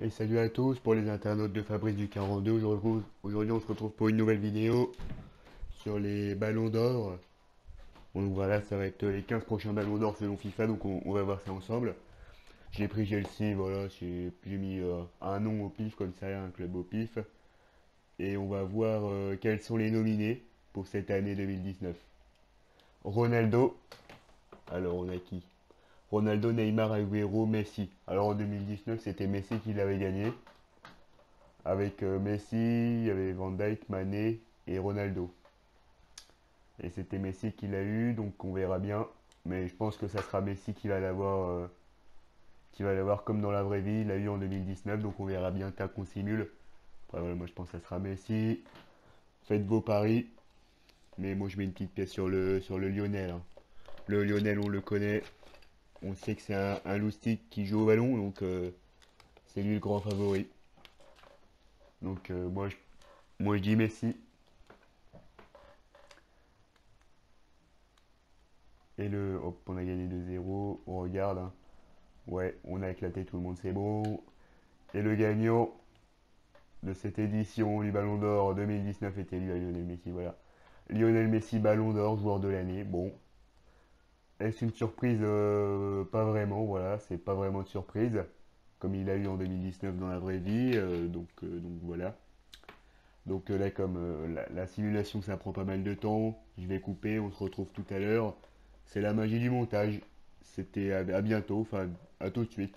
Et salut à tous pour les internautes de Fabrice du 42. Aujourd'hui, on se retrouve pour une nouvelle vidéo sur les ballons d'or. Bon, donc voilà, ça va être les 15 prochains ballons d'or selon FIFA, donc on va voir ça ensemble. J'ai pris Chelsea, voilà, j'ai mis un nom au pif, comme ça, un club au pif. Et on va voir quels sont les nominés pour cette année 2019. Ronaldo, alors on a qui? Ronaldo, Neymar, Agüero, Messi. Alors en 2019, c'était Messi qui l'avait gagné. Avec Messi, il y avait Van Dijk, Mané et Ronaldo. Et c'était Messi qui l'a eu, donc on verra bien. Mais je pense que ça sera Messi qui va l'avoir comme dans la vraie vie. Il l'a eu en 2019, donc on verra bien tant qu'on simule. Après, voilà, moi je pense que ça sera Messi. Faites vos paris. Mais moi je mets une petite pièce sur le Lionel, hein. Le Lionel, on le connaît. On sait que c'est un loustic qui joue au ballon, donc c'est lui le grand favori. Donc moi je dis Messi. Et hop, on a gagné 2-0. On regarde, hein. Ouais, on a éclaté tout le monde, c'est bon. Et le gagnant de cette édition du Ballon d'Or 2019 était Lionel Messi, voilà. Lionel Messi, Ballon d'Or, joueur de l'année. Bon, est-ce une surprise? Pas vraiment, voilà, c'est pas vraiment de surprise, comme il a eu en 2019 dans la vraie vie, donc voilà. Donc là, comme la simulation, ça prend pas mal de temps, je vais couper, on se retrouve tout à l'heure. C'est la magie du montage. C'était à bientôt, enfin à tout de suite.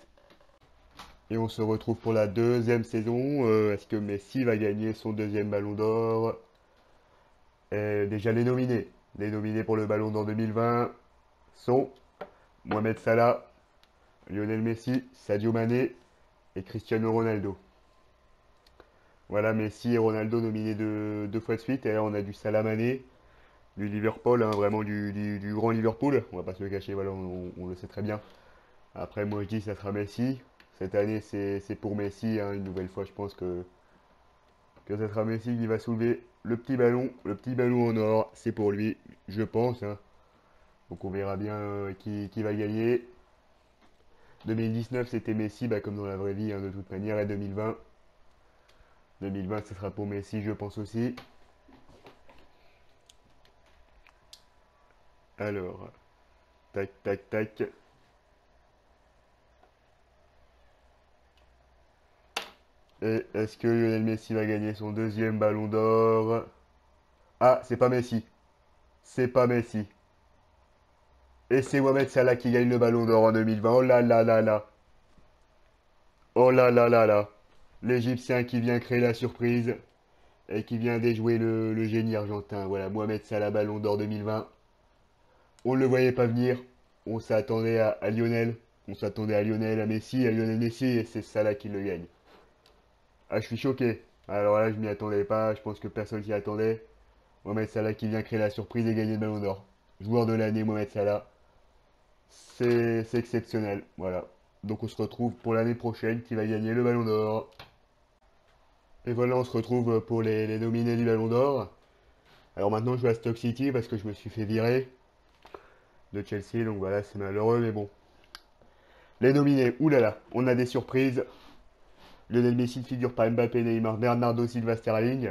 Et on se retrouve pour la deuxième saison. Est-ce que Messi va gagner son deuxième ballon d'or? Déjà les nominés. Les nominés pour le ballon d'or 2020 sont Mohamed Salah, Lionel Messi, Sadio Mané et Cristiano Ronaldo. Voilà, Messi et Ronaldo nominés deux fois de suite. Et là, on a du Salah Mané, du Liverpool, hein, vraiment du grand Liverpool. On va pas se le cacher, voilà, on le sait très bien. Après, moi je dis ça sera Messi. Cette année, c'est pour Messi, hein, une nouvelle fois, je pense que ça sera Messi qui va soulever le petit ballon en or, c'est pour lui, je pense, hein. Donc on verra bien qui va gagner. 2019 c'était Messi, bah, comme dans la vraie vie, hein, de toute manière, et 2020 ce sera pour Messi, je pense aussi. Alors, tac, tac, tac. Et est-ce que Lionel Messi va gagner son deuxième ballon d'or? Ah, c'est pas Messi. C'est pas Messi. Et c'est Mohamed Salah qui gagne le ballon d'or en 2020. Oh là là là là. Oh là là là là. L'Égyptien qui vient créer la surprise et qui vient déjouer le génie argentin. Voilà, Mohamed Salah, ballon d'or 2020. On ne le voyait pas venir. On s'attendait à Lionel. On s'attendait à Lionel, à Messi, à Lionel Messi, et c'est Salah qui le gagne. Ah, je suis choqué. Alors là, je m'y attendais pas. Je pense que personne s'y attendait. Mohamed Salah qui vient créer la surprise et gagner le ballon d'or. Joueur de l'année, Mohamed Salah. C'est exceptionnel. Voilà. Donc on se retrouve pour l'année prochaine qui va gagner le ballon d'or. Et voilà, on se retrouve pour les nominés du ballon d'or. Alors maintenant, je vais à Stoke City parce que je me suis fait virer de Chelsea. Donc voilà, c'est malheureux, mais bon. Les nominés, oulala, on a des surprises. Lionel Messi ne figure pas, Mbappé, Neymar, Bernardo Silva, Sterling.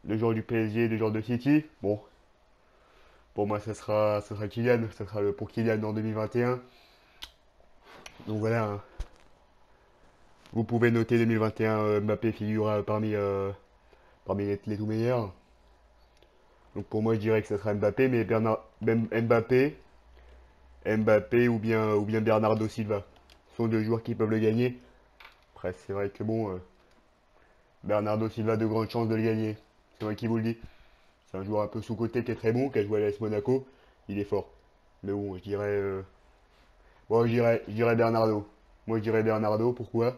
Le joueur du PSG, le joueur de City. Bon, pour moi, ça sera Kylian. Ça sera pour Kylian en 2021. Donc voilà, hein. Vous pouvez noter 2021, Mbappé figurera parmi les tout meilleurs. Donc pour moi, je dirais que ça sera Mbappé, mais Mbappé ou bien Bernardo Silva sont deux joueurs qui peuvent le gagner. Après, c'est vrai que bon, Bernardo Silva a de grandes chances de le gagner. C'est moi qui vous le dis. C'est un joueur un peu sous-coté qui est très bon, qui a joué à l'AS Monaco. Il est fort. Mais bon, je dirais Bernardo. Moi, je dirais Bernardo. Pourquoi?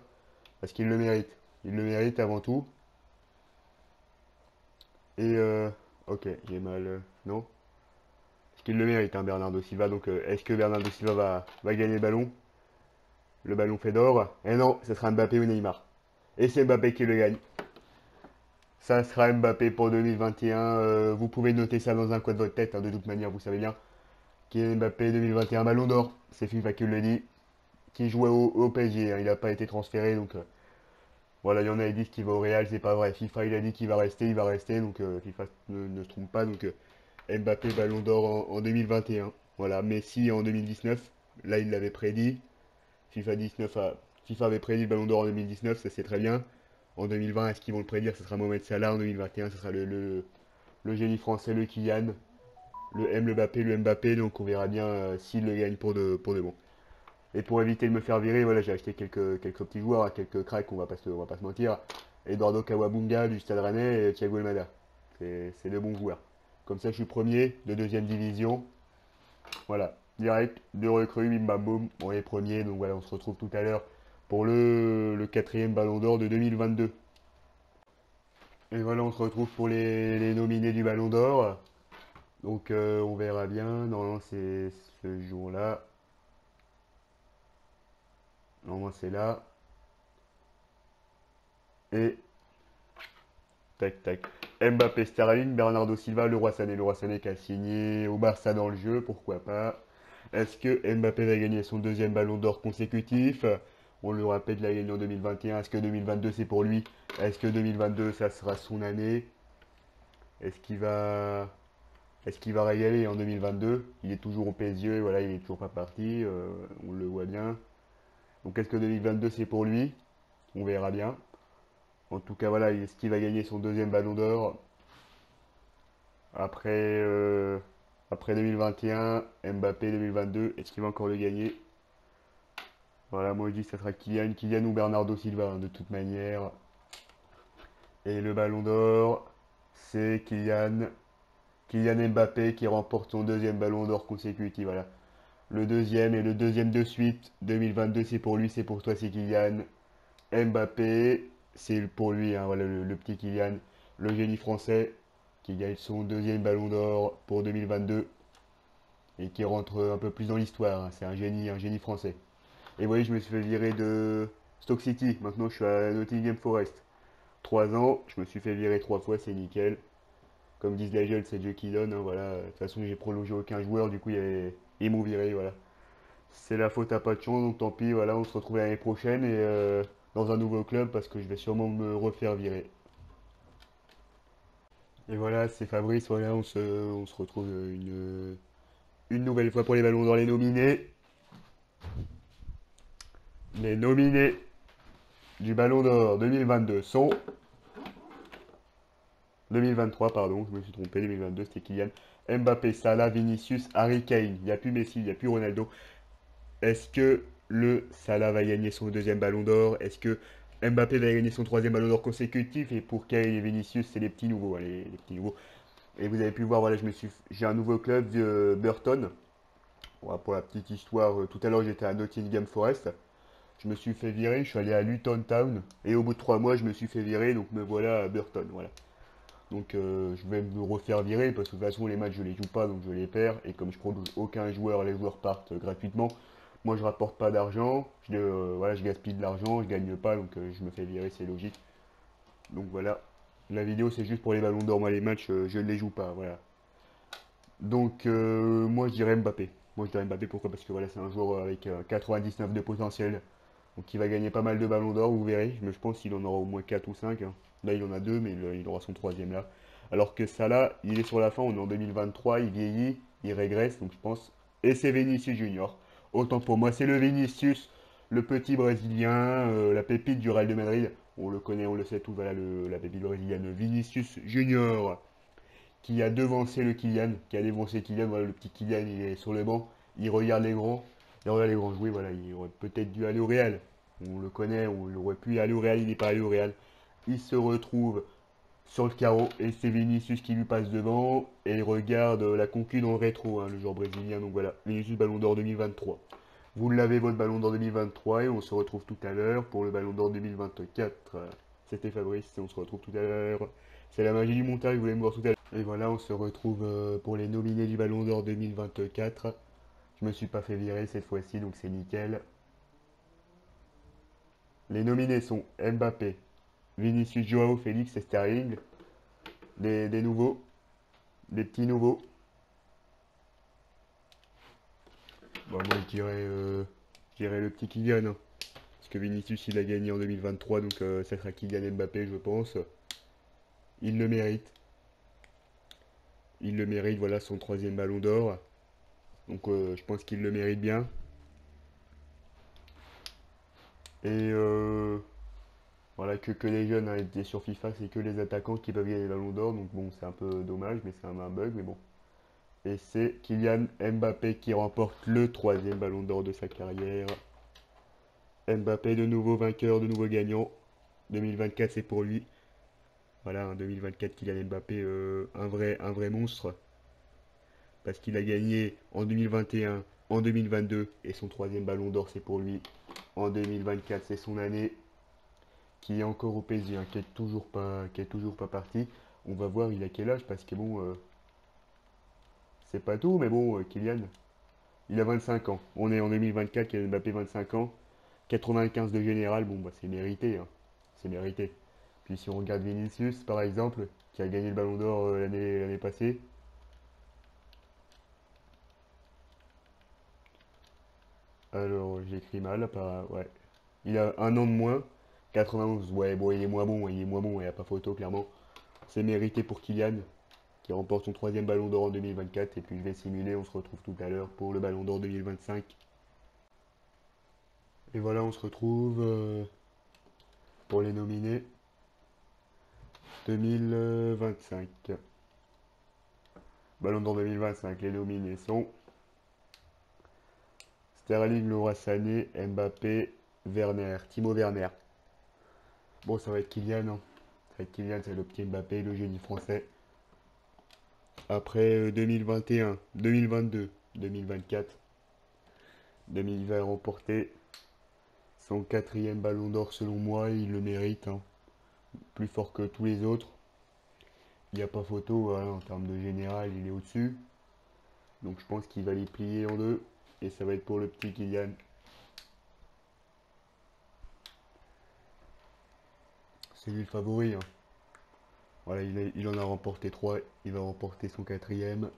Parce qu'il le mérite. Il le mérite avant tout. Et ok, j'ai mal. Non? Parce qu'il le mérite, hein, Bernardo Silva. Donc, est-ce que Bernardo Silva va gagner le ballon? Le ballon fait d'or. Et non, ce sera Mbappé ou Neymar. Et c'est Mbappé qui le gagne. Ça sera Mbappé pour 2021. Vous pouvez noter ça dans un coin de votre tête, hein, de toute manière, vous savez bien. Kylian Mbappé 2021 Ballon d'Or. C'est FIFA qui le dit. qui jouait au PSG, hein, il n'a pas été transféré, donc voilà, il y en a qui disent qu'il va au Real, c'est pas vrai. FIFA, il a dit qu'il va rester, donc FIFA ne se trompe pas, donc Mbappé Ballon d'Or en 2021. Voilà, Messi en 2019, là il l'avait prédit. FIFA 19 FIFA avait prédit le Ballon d'Or en 2019, ça c'est très bien. En 2020, est-ce qu'ils vont le prédire? Ce sera Mohamed Salah. En 2021, ce sera le génie français, le Kylian, le Mbappé, le Mbappé. Donc on verra bien s'il le gagne pour de bon. Et pour éviter de me faire virer, voilà, j'ai acheté quelques petits joueurs, hein, quelques cracks, on va pas se mentir. Eduardo Kawabunga du Stade Rennais et Thiago Elmada. C'est de bons joueurs. Comme ça, je suis premier de deuxième division. Voilà, direct, deux recrues, bim bam boum, on est premier. Donc voilà, on se retrouve tout à l'heure pour le quatrième Ballon d'Or de 2022. Et voilà, on se retrouve pour les nominés du Ballon d'Or. Donc on verra bien. Normalement, c'est ce jour-là. Normalement, c'est là. Et tac tac. Mbappé, Sterling, Bernardo Silva, Leroy Sané. Leroy Sané qui a signé au Barça dans le jeu, pourquoi pas. Est-ce que Mbappé va gagner son deuxième Ballon d'Or consécutif? On le rappelle, il a gagné en 2021. Est-ce que 2022 c'est pour lui? Est-ce que 2022 ça sera son année? Est-ce qu'il va Est-ce qu'il va régaler en 2022? Il est toujours au PSG, voilà, il est toujours pas parti, on le voit bien. Donc est-ce que 2022 c'est pour lui? On verra bien. En tout cas, voilà, est-ce qu'il va gagner son deuxième Ballon d'Or après, après 2021, Mbappé 2022, est-ce qu'il va encore le gagner? Voilà, moi je dis que ça sera Kylian ou Bernardo Silva, hein, de toute manière. Et le Ballon d'Or, c'est Kylian Mbappé qui remporte son deuxième Ballon d'Or consécutif. Voilà. Le deuxième et le deuxième de suite. 2022, c'est pour lui, c'est pour toi, c'est Kylian. Mbappé, c'est pour lui, hein, voilà, le petit Kylian, le génie français, qui gagne son deuxième Ballon d'Or pour 2022 et qui rentre un peu plus dans l'histoire, hein. C'est un génie français. Et vous voyez, je me suis fait virer de Stoke City. Maintenant, je suis à Nottingham Forest. 3 ans, je me suis fait virer 3 fois, c'est nickel. Comme disent les jeunes, c'est Dieu qui donne, hein, voilà. De toute façon, j'ai prolongé aucun joueur, du coup, ils m'ont viré, voilà. C'est la faute à pas de chance, donc tant pis, voilà, on se retrouve l'année prochaine et dans un nouveau club parce que je vais sûrement me refaire virer. Et voilà, c'est Fabrice, voilà, on se retrouve une nouvelle fois pour les ballons d'or, les nominés. Les nominés du Ballon d'Or 2022 sont 2023, pardon, je me suis trompé, 2022, c'était Kylian. Mbappé, Salah, Vinicius, Harry Kane. Il n'y a plus Messi, il n'y a plus Ronaldo. Est-ce que le Salah va gagner son deuxième Ballon d'Or? Est-ce que Mbappé va gagner son troisième Ballon d'Or consécutif? Et pour Kane et Vinicius, c'est les petits nouveaux, hein, les petits nouveaux. Et vous avez pu voir, voilà, j'ai un nouveau club, Burton. Voilà, pour la petite histoire, tout à l'heure j'étais à Nottingham Forest. Je me suis fait virer, je suis allé à Luton Town. Et au bout de 3 mois, je me suis fait virer, donc me voilà à Burton. Voilà. Donc je vais me refaire virer parce que de toute façon les matchs je les joue pas donc je les perds et comme je produis aucun joueur, les joueurs partent gratuitement. Moi je rapporte pas d'argent, voilà, je gaspille de l'argent, je gagne pas donc je me fais virer, c'est logique. Donc voilà, la vidéo c'est juste pour les ballons d'or, moi les matchs je ne les joue pas, voilà. Donc moi je dirais Mbappé. Moi je dirais Mbappé pourquoi? Parce que voilà c'est un joueur avec 99 de potentiel. Donc il va gagner pas mal de ballons d'or, vous verrez. Mais je pense qu'il en aura au moins 4 ou 5, hein. Là il en a 2, mais il aura son troisième là. Alors que Salah, il est sur la fin, on est en 2023, il vieillit, il régresse, donc je pense. Et c'est Vinicius Junior. Autant pour moi, c'est le Vinicius, le petit Brésilien, la pépite du Real de Madrid. On le connaît, on le sait tout, voilà la pépite brésilienne. Vinicius Junior, qui a devancé le Kylian, qui a devancé Kylian, voilà le petit Kylian, il est sur le banc, il regarde les grands, il regarde les grands jouer, voilà, il aurait peut-être dû aller au Real. On le connaît, on aurait pu aller au Real, il n'est pas allé au Real. Il se retrouve sur le carreau et c'est Vinicius qui lui passe devant et il regarde la concu dans le rétro, hein, le joueur brésilien. Donc voilà, Vinicius Ballon d'Or 2023. Vous l'avez votre Ballon d'Or 2023 et on se retrouve tout à l'heure pour le Ballon d'Or 2024. C'était Fabrice et on se retrouve tout à l'heure. C'est la magie du montage, vous voulez me voir tout à l'heure. Et voilà, on se retrouve pour les nominés du Ballon d'Or 2024. Je me suis pas fait virer cette fois-ci, donc c'est nickel. Les nominés sont Mbappé, Vinicius, Joao, Félix et Sterling. Des nouveaux, des petits nouveaux. Bon, moi je dirais dirais le petit Kylian, hein. Parce que Vinicius, il a gagné en 2023, donc ça sera Kylian Mbappé, je pense. Il le mérite. Il le mérite, voilà, son troisième ballon d'or. Donc je pense qu'il le mérite bien. Et voilà, que les jeunes, hein, et sur FIFA, c'est que les attaquants qui peuvent gagner le ballon d'or. Donc bon, c'est un peu dommage, mais c'est un bug, mais bon. Et c'est Kylian Mbappé qui remporte le troisième ballon d'or de sa carrière. Mbappé de nouveau vainqueur, de nouveau gagnant. 2024 c'est pour lui. Voilà, en 2024 Kylian Mbappé, un vrai monstre. Parce qu'il a gagné en 2021, en 2022, et son troisième ballon d'or c'est pour lui. En 2024 c'est son année, qui est encore au PSG, hein, qui est toujours pas parti. On va voir il a quel âge, parce que bon, c'est pas tout, mais bon, Kylian, il a 25 ans. On est en 2024, Kylian Mbappé 25 ans. 95 de général, bon bah c'est mérité, hein. C'est mérité. Puis si on regarde Vinicius par exemple, qui a gagné le ballon d'or l'année passée, alors j'écris mal, ouais. Il a un an de moins, 91, ouais bon il est moins bon, il n'y a pas photo clairement. C'est mérité pour Kylian, qui remporte son troisième ballon d'or en 2024, et puis je vais simuler, on se retrouve tout à l'heure pour le ballon d'or 2025. Et voilà, on se retrouve pour les nominés 2025. Ballon d'or 2025, les nominés sont Sterling, Leroy Sané, Mbappé, Werner, Timo Werner. Bon, ça va être Kylian, hein. Ça va être Kylian, c'est le petit Mbappé, le génie français. Après 2021, 2022, 2024, 2020 va remporter son quatrième ballon d'or selon moi, il le mérite, hein. Plus fort que tous les autres. Il n'y a pas photo, voilà, en termes de général, il est au-dessus. Donc je pense qu'il va les plier en deux. Et ça va être pour le petit Kylian. C'est lui le favori, hein. Voilà, il en a remporté 3, il va remporter son quatrième.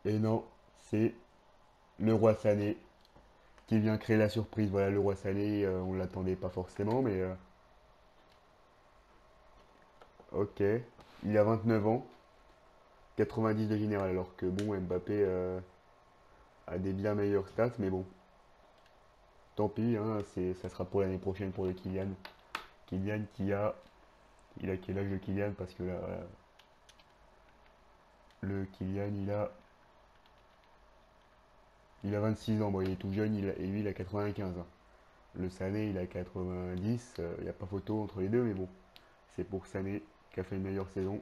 Et non, c'est le roi Sané qui vient créer la surprise. Voilà, le roi Sané, on ne l'attendait pas forcément, mais ok. Il a 29 ans, 90 de général, alors que bon, Mbappé a des bien meilleurs stats, mais bon, tant pis, hein, ça sera pour l'année prochaine pour le Kylian. Kylian il a quel âge le Kylian? Parce que là, le Kylian, il a 26 ans, bon, il est tout jeune, et lui, il a 95 ans. Le Sané, il a 90, il n'y a pas photo entre les deux, mais bon, c'est pour Sané qui a fait une meilleure saison.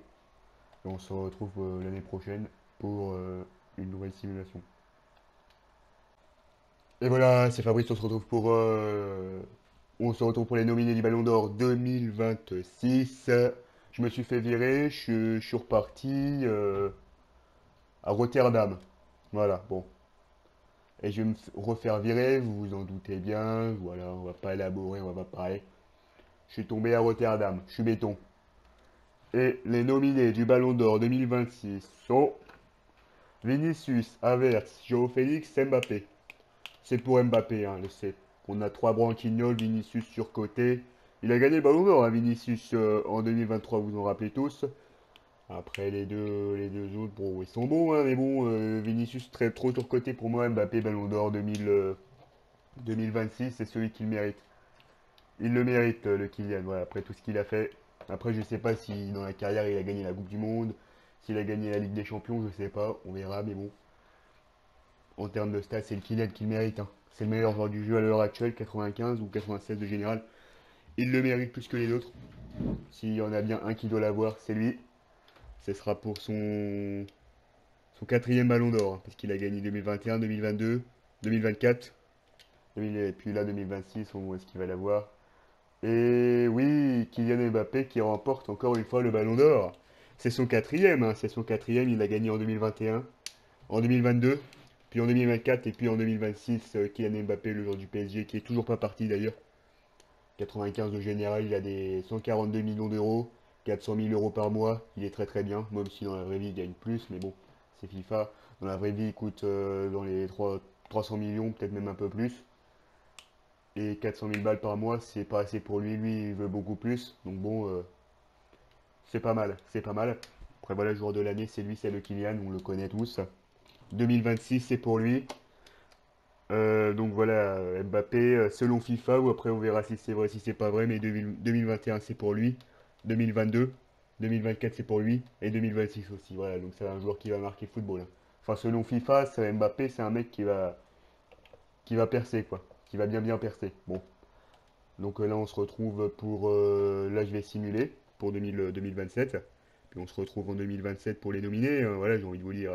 Et on se retrouve l'année prochaine pour une nouvelle simulation. Et voilà, c'est Fabrice, on se retrouve pour les nominés du Ballon d'Or 2026. Je me suis fait virer, je suis reparti à Rotterdam. Voilà, bon. Et je vais me refaire virer, vous vous en doutez bien. Voilà, on va pas élaborer, on va pas parler. Je suis tombé à Rotterdam, je suis béton. Et les nominés du Ballon d'Or 2026 sont Vinicius, Havertz, João Félix, Mbappé. C'est pour Mbappé, hein, on a trois branquignoles, Vinicius surcoté. Il a gagné le Ballon d'Or, hein, Vinicius, en 2023, vous en rappelez tous. Après les deux autres, bon, ils sont bons, hein, mais bon, Vinicius très trop surcoté pour moi. Mbappé, Ballon d'Or 2026, c'est celui qu'il mérite. Il le mérite, le Kylian, voilà, après tout ce qu'il a fait. Après, je sais pas si dans la carrière il a gagné la Coupe du Monde, s'il a gagné la Ligue des Champions, je sais pas, on verra, mais bon. En termes de stats, c'est le Kylian qui le mérite, hein. C'est le meilleur joueur du jeu à l'heure actuelle, 95 ou 96 de général. Il le mérite plus que les autres. S'il y en a bien un qui doit l'avoir, c'est lui. Ce sera pour son quatrième ballon d'or, hein, parce qu'il a gagné 2021, 2022, 2024. Et puis là, 2026, on voit ce qu'il va l'avoir. Et oui, Kylian Mbappé qui remporte encore une fois le ballon d'or. C'est son quatrième, hein, c'est son quatrième. Il a gagné en 2021, en 2022, puis en 2024 et puis en 2026. Kylian Mbappé, le joueur du PSG, qui est toujours pas parti d'ailleurs. 95 de général, il a des 142 millions d'euros, 400 000 euros par mois. Il est très très bien, même si dans la vraie vie il gagne plus, mais bon, c'est FIFA. Dans la vraie vie, il coûte dans les 300 millions, peut-être même un peu plus. Et 400 000 balles par mois, c'est pas assez pour lui. Lui, il veut beaucoup plus. Donc bon, c'est pas mal. C'est pas mal. Après, voilà, joueur de l'année, c'est lui, c'est le Kylian. On le connaît tous. 2026, c'est pour lui. Donc voilà, Mbappé, selon FIFA, ou après on verra si c'est vrai, si c'est pas vrai, mais 2021 c'est pour lui, 2022, 2024 c'est pour lui, et 2026 aussi, voilà, donc c'est un joueur qui va marquer football, hein. Enfin selon FIFA, c'est Mbappé, c'est un mec qui va percer quoi, qui va bien bien percer. Bon, donc là on se retrouve pour, là je vais simuler pour 2027, puis on se retrouve en 2027 pour les nominés, voilà j'ai envie de vous dire,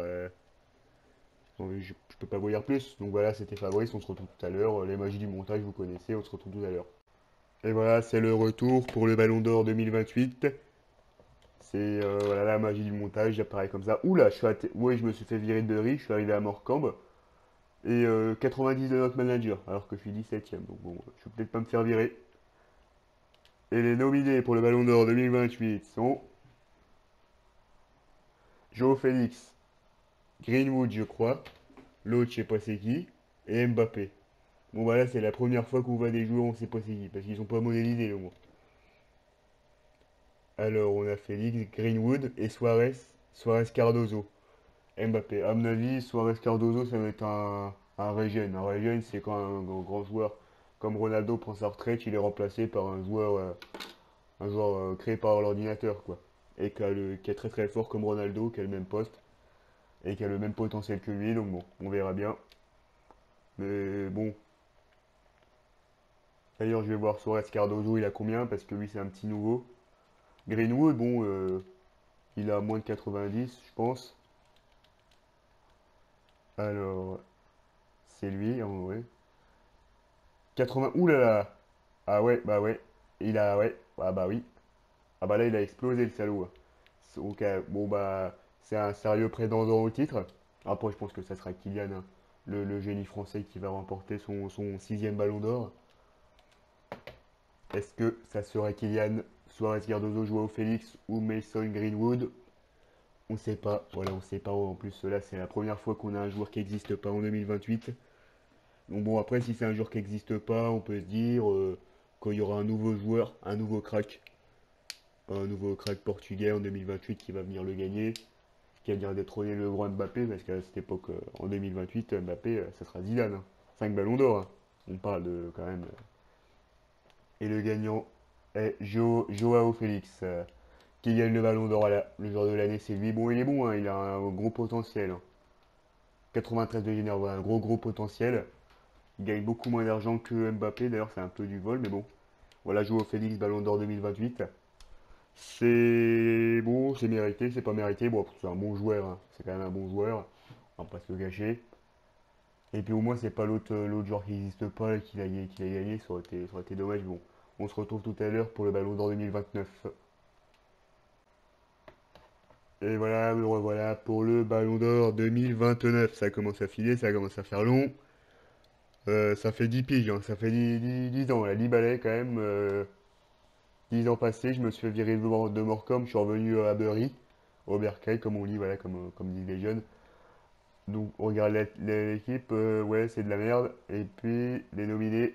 je peux pas vous dire plus. Donc voilà, c'était Fabrice, on se retrouve tout à l'heure. Les magies du montage, vous connaissez, on se retrouve tout à l'heure. Et voilà, c'est le retour pour le Ballon d'Or 2028. C'est voilà, la magie du montage, j'apparais comme ça. Oula, ouais, je me suis fait virer de riz, je suis arrivé à Morcambe. Et 90 de notre manager, alors que je suis 17ème. Donc bon, je vais peut-être pas me faire virer. Et les nominés pour le Ballon d'Or 2028 sont Joe Félix, Greenwood, je crois. L'autre, je sais pas c'est qui. Et Mbappé. Bon bah là c'est la première fois qu'on voit des joueurs on sait pas c'est qui, parce qu'ils sont pas modélisés au moins. Alors on a Félix, Greenwood et Suarez, Suarez Cardozo, Mbappé. À mon avis, Suarez Cardozo ça va être un régène. Un régène c'est quand un grand joueur comme Ronaldo prend sa retraite, il est remplacé par un joueur créé par l'ordinateur quoi. Et qui est très très fort comme Ronaldo, qui a le même poste et qui a le même potentiel que lui, donc bon, on verra bien. Mais bon, d'ailleurs je vais voir Suarez Cardozo, il a combien, parce que lui c'est un petit nouveau. Greenwood, bon, il a moins de 90, je pense. Alors, c'est lui, en vrai. 80, ouh là là! Ah ouais. Il a, ouais, ah bah oui. Ah bah là, il a explosé le salaud, hein. Ok, bon bah, c'est un sérieux prétendant au titre. Après, je pense que ça sera Kylian, hein, le génie français qui va remporter son sixième ballon d'or. Est-ce que ça sera Kylian, Suarez Cardozo, Joao Félix ou Mason Greenwood? On sait pas, voilà, on sait pas. En plus, là, c'est la première fois qu'on a un joueur qui n'existe pas en 2028. Donc bon, après, si c'est un joueur qui n'existe pas, on peut se dire qu'il y aura un nouveau joueur, un nouveau crack portugais en 2028 qui va venir le gagner, qui va venir détrôner le grand Mbappé, parce qu'à cette époque, en 2028, Mbappé, ça sera Zidane, hein. 5 ballons d'or, hein. On parle de quand même. Et le gagnant est Joao Félix, qui gagne le ballon d'or. Voilà, le joueur de l'année, c'est lui. Bon, il est bon, hein, il a un gros potentiel, hein. 93 de génère, voilà, un gros potentiel. Il gagne beaucoup moins d'argent que Mbappé, d'ailleurs c'est un peu du vol, mais bon. Voilà, Joao Félix, Ballon d'Or 2028. C'est bon, c'est mérité, c'est pas mérité. Bon, c'est un bon joueur, hein. C'est quand même un bon joueur. On va pas se le cacher. Et puis au moins, c'est pas l'autre joueur qui n'existe pas et qui l'a gagné. Ça aurait été dommage. Bon, on se retrouve tout à l'heure pour le Ballon d'Or 2029. Et voilà, me revoilà pour le Ballon d'Or 2029. Ça commence à filer, ça commence à faire long. Ça fait 10 piges, hein, ça fait 10 ans, là, 10 balais quand même. 10 ans passés, je me suis fait virer de Morcom, je suis revenu à Bury, au Bercail, comme on dit, voilà, comme disent les jeunes. Donc on regarde l'équipe, ouais, c'est de la merde. Et puis les nominés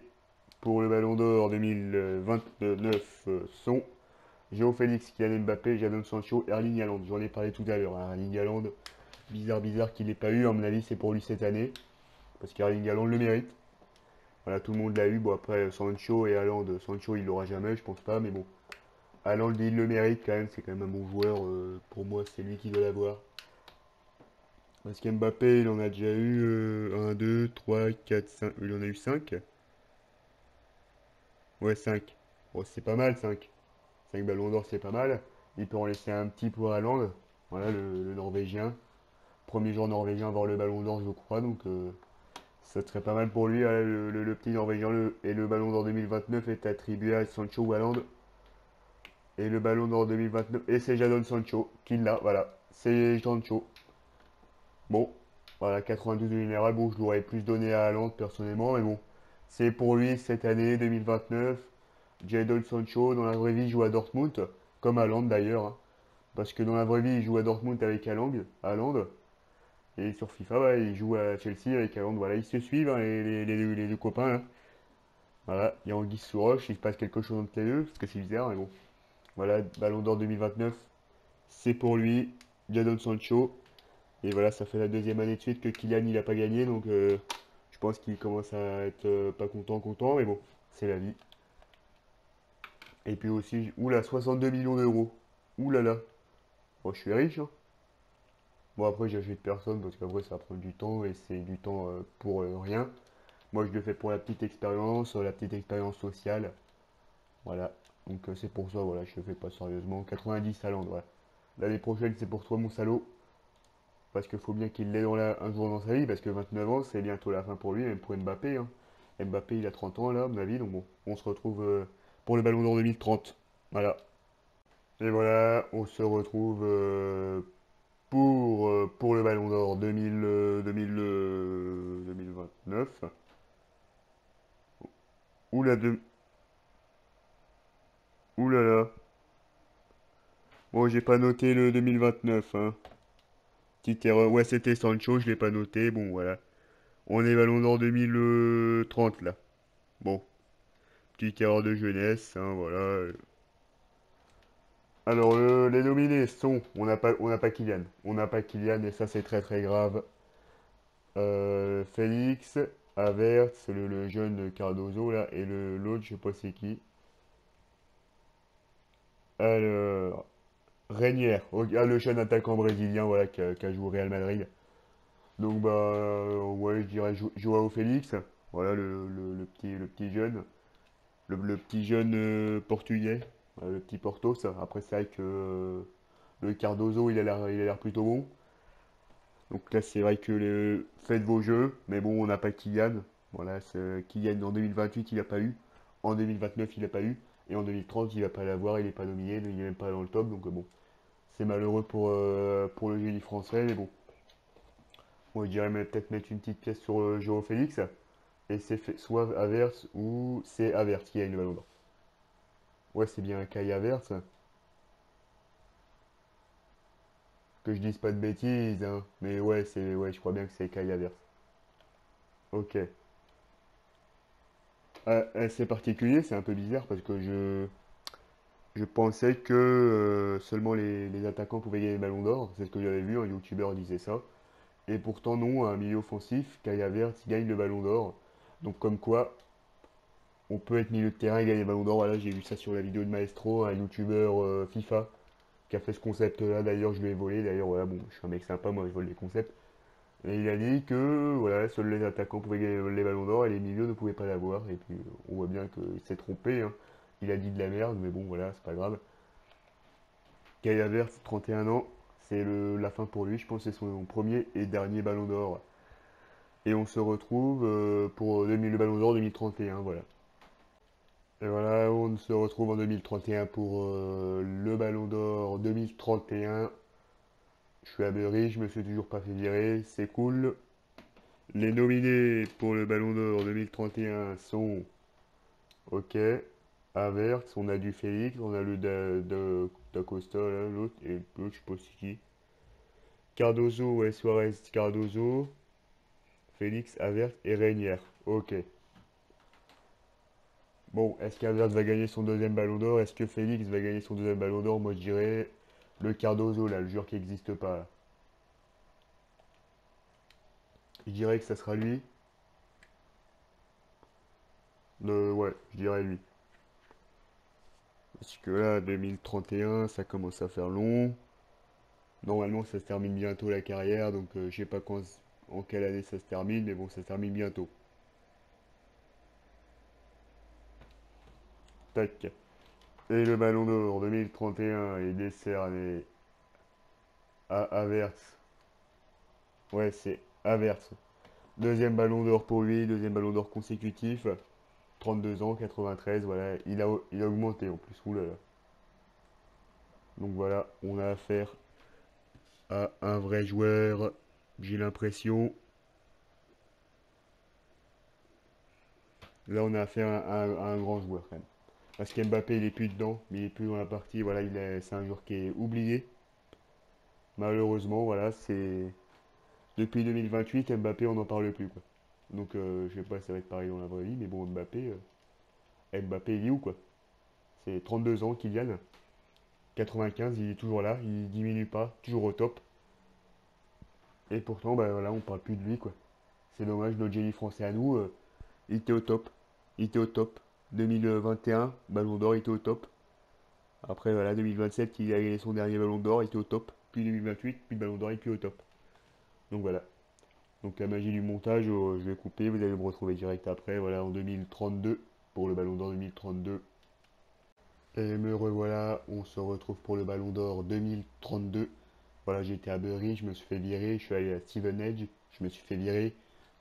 pour le Ballon d'Or 2029 sont Joao Félix, Kylian Mbappé, Jadon Sancho, Erling Haaland. J'en ai parlé tout à l'heure, hein. Erling Haaland, bizarre qu'il l'ait pas eu, à mon avis c'est pour lui cette année, parce qu'Erling Haaland le mérite. Voilà, tout le monde l'a eu. Bon, après, Sancho et Haaland, Sancho, il l'aura jamais, je pense pas, mais bon. Haaland, il le mérite quand même, c'est quand même un bon joueur. Pour moi, c'est lui qui doit l'avoir. Parce qu'Mbappé, il en a déjà eu 1, 2, 3, 4, 5. Il en a eu 5. Ouais, 5. Bon, c'est pas mal, 5. 5 ballons d'or, c'est pas mal. Il peut en laisser un petit pour Haaland. Voilà, le Norvégien. Premier joueur norvégien à avoir le ballon d'or, je crois, donc ça serait pas mal pour lui, hein, le petit Norvégien. Et le Ballon d'Or 2029 est attribué à Sancho ou Haaland. Et le Ballon d'Or 2029, et c'est Jadon Sancho qui l'a, voilà. C'est Sancho. Bon, voilà, 92 de général. Bon, je l'aurais plus donné à Haaland personnellement, mais bon. C'est pour lui cette année 2029. Jadon Sancho, dans la vraie vie, il joue à Dortmund, comme Haaland d'ailleurs, hein. Parce que dans la vraie vie, il joue à Dortmund avec Haaland. Et sur FIFA, bah, il joue à Chelsea avec Haaland. Voilà, ils se suivent, hein, les deux copains, là. Voilà, il y a Anguille sous roche, il se passe quelque chose entre les deux, parce que c'est bizarre, mais bon. Voilà, Ballon d'Or 2029, c'est pour lui, Jadon Sancho. Et voilà, ça fait la deuxième année de suite que Kylian il a pas gagné, donc je pense qu'il commence à être pas content, mais bon, c'est la vie. Et puis aussi, oula, 62 millions d'euros. Oulala, bon, je suis riche, hein. Bon, après, j'achète personne parce qu'après, ça prend du temps et c'est du temps pour rien. Moi, je le fais pour la petite expérience sociale. Voilà. Donc, c'est pour ça, voilà, je le fais pas sérieusement. 90 à Londres, voilà. L'année prochaine, c'est pour toi, mon salaud. Parce qu'il faut bien qu'il l'ait un jour dans sa vie. Parce que 29 ans, c'est bientôt la fin pour lui, même pour Mbappé, hein. Mbappé, il a 30 ans, là, à mon avis. Donc, bon, on se retrouve pour le Ballon d'Or 2030. Voilà. Et voilà, on se retrouve pour le Ballon d'Or 2029. Oula, oulala. Bon, j'ai pas noté le 2029, hein. Petite erreur. Ouais, c'était Sancho, je l'ai pas noté. Bon, voilà. On est Ballon d'Or 2030, là. Bon, petite erreur de jeunesse, hein, voilà. Alors, les nominés sont... On n'a pas Kylian. On n'a pas Kylian, et ça, c'est très très grave. Félix, Havertz, le jeune Cardozo, là, et l'autre, je sais pas c'est qui. Alors... Renier, le jeune attaquant brésilien voilà, qui a joué au Real Madrid. Donc bah ouais, je dirais Joao Félix, voilà le petit jeune, le petit jeune portugais, le petit Portos. Après c'est vrai que le Cardozo il a l'air plutôt bon. Donc là c'est vrai que faites vos jeux, mais bon on n'a pas Kylian. Voilà, Kylian en 2028 il n'a pas eu, en 2029 il n'a pas eu, et en 2030 il va pas l'avoir, il n'est pas nominé, il n'est même pas dans le top, donc bon. C'est malheureux pour le génie français, mais bon. Moi, je dirais peut-être mettre une petite pièce sur Joao Félix. Et c'est soit Havertz ou c'est Havertz qui gagne le ballon d'or. Ouais, c'est bien Kai Havertz. Que je dise pas de bêtises, hein. Mais ouais, je crois bien que c'est Kai Havertz. Ok. C'est particulier, c'est un peu bizarre parce que je pensais que seulement les attaquants pouvaient gagner le ballon d'or. C'est ce que j'avais vu, un youtubeur disait ça. Et pourtant, non, un milieu offensif, Kai Havertz gagne le ballon d'or. Donc, comme quoi, on peut être milieu de terrain et gagner le ballon d'or. Voilà, j'ai vu ça sur la vidéo de Maestro, un youtubeur FIFA qui a fait ce concept-là. D'ailleurs, je lui ai volé. D'ailleurs, voilà, bon, je suis un mec sympa, moi, je vole les concepts. Et il a dit que voilà, seuls les attaquants pouvaient gagner les ballons d'or et les milieux ne pouvaient pas l'avoir. Et puis, on voit bien qu'il s'est trompé, hein. Il a dit de la merde, mais bon, voilà, c'est pas grave. Kai Havertz, 31 ans, c'est la fin pour lui. Je pense que c'est son premier et dernier ballon d'or. Et on se retrouve pour le ballon d'or 2031, voilà. Et voilà, on se retrouve en 2031 pour le Ballon d'Or 2031. Je suis aberré, je me suis toujours pas fait virer, c'est cool. Les nominés pour le Ballon d'Or 2031 sont, ok, Havertz, on a du Félix, on a le d'Acosta, là, l'autre, et l'autre, je sais pas c'est qui. Cardozo, ouais, Suarez, Cardozo, Félix, Havertz et Reinier. Ok. Bon, est-ce qu'Havertz va gagner son deuxième ballon d'or? Est-ce que Félix va gagner son deuxième ballon d'or? Moi, je dirais le Cardozo, là, le joueur qui n'existe pas, là. Je dirais que ça sera lui. Ouais, je dirais lui. Parce que là, 2031, ça commence à faire long. Normalement, ça se termine bientôt la carrière, donc je sais pas en quelle année ça se termine, mais bon, ça se termine bientôt. Tac. Et le ballon d'or 2031 est décerné à Havertz. Ouais, c'est Havertz. Deuxième ballon d'or pour lui, deuxième ballon d'or consécutif. 32 ans, 93, voilà, il a augmenté en plus. Oulala. Donc voilà, on a affaire à un vrai joueur, j'ai l'impression. Là, on a affaire à un grand joueur quand même. Parce qu'Mbappé, il est plus dedans, mais il est plus dans la partie. Voilà, c'est un joueur qui est oublié. Malheureusement, voilà, Depuis 2028, Mbappé, on n'en parle plus, quoi. Donc, je sais pas si ça va être pareil dans la vraie vie, mais bon, Mbappé, il est où, quoi? C'est 32 ans, Kylian. 95, il est toujours là, il diminue pas, toujours au top. Et pourtant, bah voilà, on parle plus de lui, quoi. C'est dommage, notre génie français à nous, il était au top. Il était au top. 2021, Ballon d'Or, il était au top. Après, voilà, 2027, il a gagné son dernier Ballon d'Or, il était au top. Puis 2028, puis le Ballon d'Or, il est plus au top. Donc voilà. Donc la magie du montage, je vais couper, vous allez me retrouver direct après, voilà, en 2032, pour le Ballon d'Or 2032. Et me revoilà, on se retrouve pour le Ballon d'Or 2032. Voilà, j'étais à Bury, je me suis fait virer, je suis allé à Stevenage, je me suis fait virer.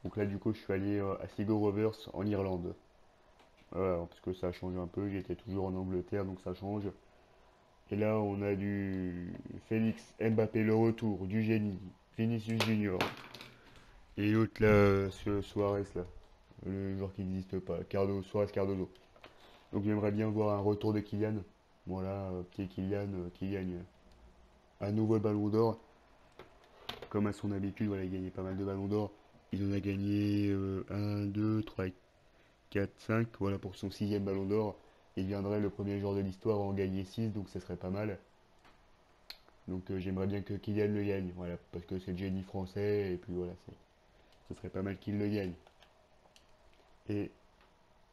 Donc là, du coup, je suis allé à Sligo Rovers en Irlande. Voilà, parce que ça change un peu, j'étais toujours en Angleterre, donc ça change. Et là, on a du Félix Mbappé, le retour, du génie, Vinicius Junior. Et l'autre là, ce Suarez là, le joueur qui n'existe pas, Suarez Cardozo. Donc j'aimerais bien voir un retour de Kylian. Voilà, petit Kylian qui gagne un nouveau ballon d'or. Comme à son habitude, voilà, il gagnait pas mal de ballons d'or. Il en a gagné 1, 2, 3, 4, 5. Voilà pour son sixième ballon d'or. Il viendrait le premier joueur de l'histoire à en gagner 6, donc ça serait pas mal. Donc j'aimerais bien que Kylian le gagne, voilà, parce que c'est le génie français, et puis voilà, ce serait pas mal qu'il le gagne. Et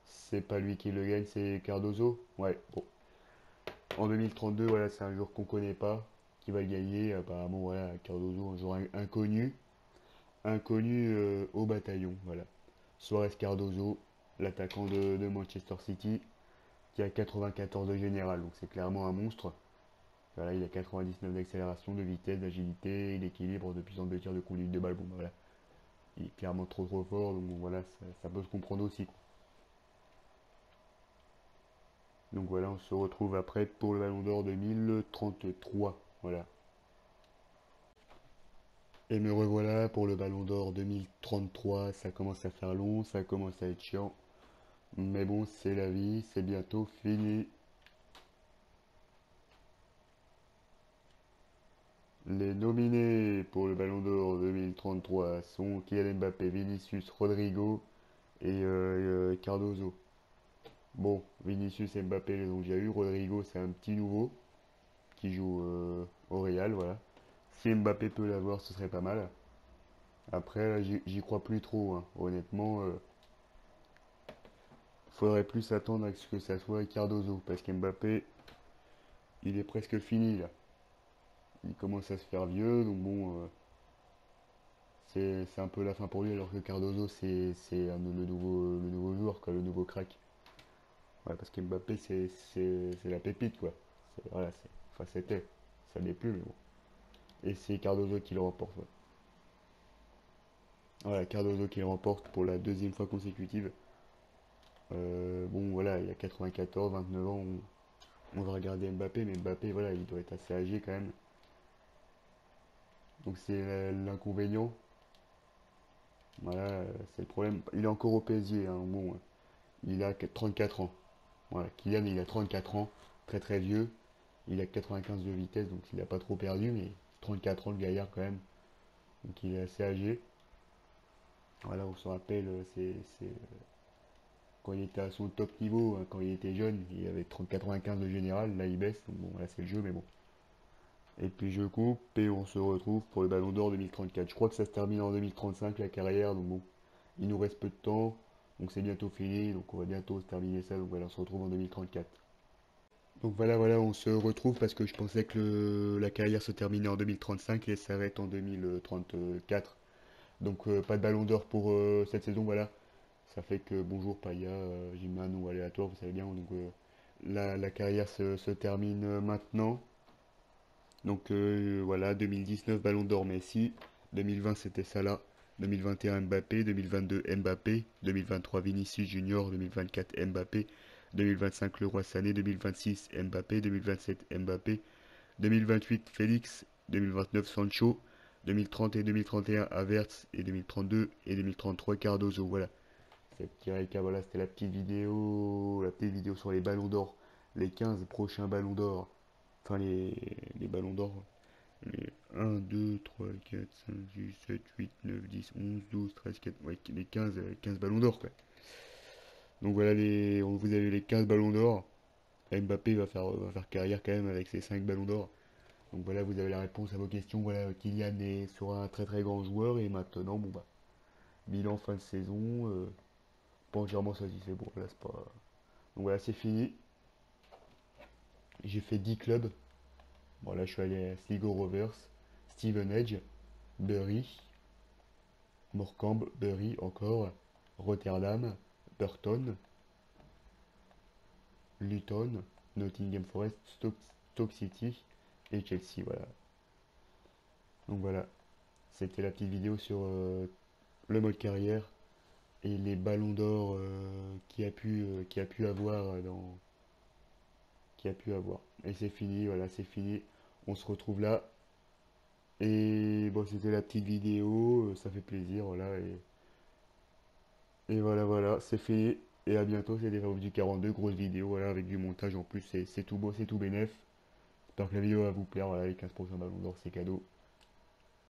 c'est pas lui qui le gagne, c'est Cardozo. Ouais, bon. En 2032, voilà, c'est un joueur qu'on connaît pas, qui va le gagner. Apparemment, voilà, Cardozo, un joueur inconnu. Inconnu au bataillon, voilà. Suarez Cardozo, l'attaquant de Manchester City, qui a 94 de général, donc c'est clairement un monstre. Voilà, il a 99 d'accélération, de vitesse, d'agilité, d'équilibre, de puissance de tir, de conduite de balle. Bon, bah, voilà, il est clairement trop trop fort, donc bon, voilà, ça peut se comprendre aussi, quoi. Donc voilà, on se retrouve après pour le Ballon d'Or 2033. Voilà. Et me revoilà pour le Ballon d'Or 2033. Ça commence à faire long, ça commence à être chiant. Mais bon, c'est la vie, c'est bientôt fini. Les nominés pour le Ballon d'Or 2033 sont Kylian Mbappé, Vinicius, Rodrigo et Cardozo. Bon, Vinicius et Mbappé les ont déjà eu. Rodrigo, c'est un petit nouveau qui joue au Real, voilà. Si Mbappé peut l'avoir, ce serait pas mal. Après, là, j'y crois plus trop, hein. Honnêtement, faudrait plus s'attendre à ce que ça soit Cardozo, parce qu'Mbappé, il est presque fini là. Il commence à se faire vieux, donc bon, c'est un peu la fin pour lui, alors que Cardozo, c'est le nouveau joueur, quoi, le nouveau crack. Ouais, parce qu'Mbappé, c'est la pépite, quoi. Voilà, enfin, c'était. Ça n'est plus, mais bon. Et c'est Cardozo qui le remporte, ouais. Voilà, Cardozo qui le remporte pour la deuxième fois consécutive. Bon, voilà, il y a 94, 29 ans, on va regarder Mbappé, mais Mbappé, voilà, il doit être assez âgé quand même. Donc c'est l'inconvénient. Voilà, c'est le problème. Il est encore au PSG, hein, bon, il a 34 ans. Voilà, Kylian, il a 34 ans, très très vieux. Il a 95 de vitesse, donc il n'a pas trop perdu, mais 34 ans le gaillard quand même. Donc il est assez âgé. Voilà, on se rappelle, quand il était à son top niveau, hein, quand il était jeune, il avait 30, 95 de général, là il baisse, donc bon, là c'est le jeu, mais bon. Et puis je coupe et on se retrouve pour le Ballon d'Or 2034. Je crois que ça se termine en 2035 la carrière, donc bon, il nous reste peu de temps, donc c'est bientôt fini, donc on va bientôt se terminer ça, donc voilà, on se retrouve en 2034. Donc voilà, voilà, on se retrouve parce que je pensais que la carrière se terminait en 2035 et s'arrête en 2034. Donc pas de Ballon d'Or pour cette saison, voilà. Ça fait que bonjour Paya, j'ai mis un nom aléatoire, vous savez bien, donc la carrière se termine maintenant. Donc voilà, 2019 Ballon d'Or Messi, 2020 c'était Salah, 2021 Mbappé, 2022 Mbappé, 2023 Vinicius Junior, 2024 Mbappé, 2025 Leroy Sané, 2026 Mbappé, 2027 Mbappé, 2028 Félix, 2029 Sancho, 2030 et 2031 Havertz et 2032 et 2033 Cardozo. Voilà, c'est petit récap, voilà, c'était la petite vidéo sur les ballons d'or, les 15 prochains ballons d'or, enfin les ballons d'or, les 1, 2, 3, 4, 5, 6, 7, 8, 9, 10, 11, 12, 13, 14, ouais, les 15 ballons d'or, quoi. Donc voilà, vous avez les 15 ballons d'or. Mbappé va faire carrière quand même avec ses 5 ballons d'or. Donc voilà, vous avez la réponse à vos questions. Voilà, Kylian sera un très très grand joueur. Et maintenant, bon bah, bilan fin de saison. Pas entièrement satisfait. Bon, là c'est pas. Donc voilà, c'est fini. J'ai fait 10 clubs. Bon, là je suis allé à Sligo Rovers, Stevenage, Bury, Morecambe, Bury encore, Rotterdam, Burton, Luton, Nottingham Forest, Stoke City et Chelsea. Voilà. Donc voilà, c'était la petite vidéo sur le mode carrière et les ballons d'or qui a pu avoir qui a pu avoir. Et c'est fini, voilà, c'est fini. On se retrouve là. Et bon, c'était la petite vidéo, ça fait plaisir, voilà. Et voilà, voilà, c'est fini. Et à bientôt, c'est des Révolves du 42, grosse vidéo, voilà, avec du montage en plus, c'est tout beau, c'est tout bénef. J'espère que la vidéo va vous plaire, voilà, les 15% ballon d'or, c'est cadeau.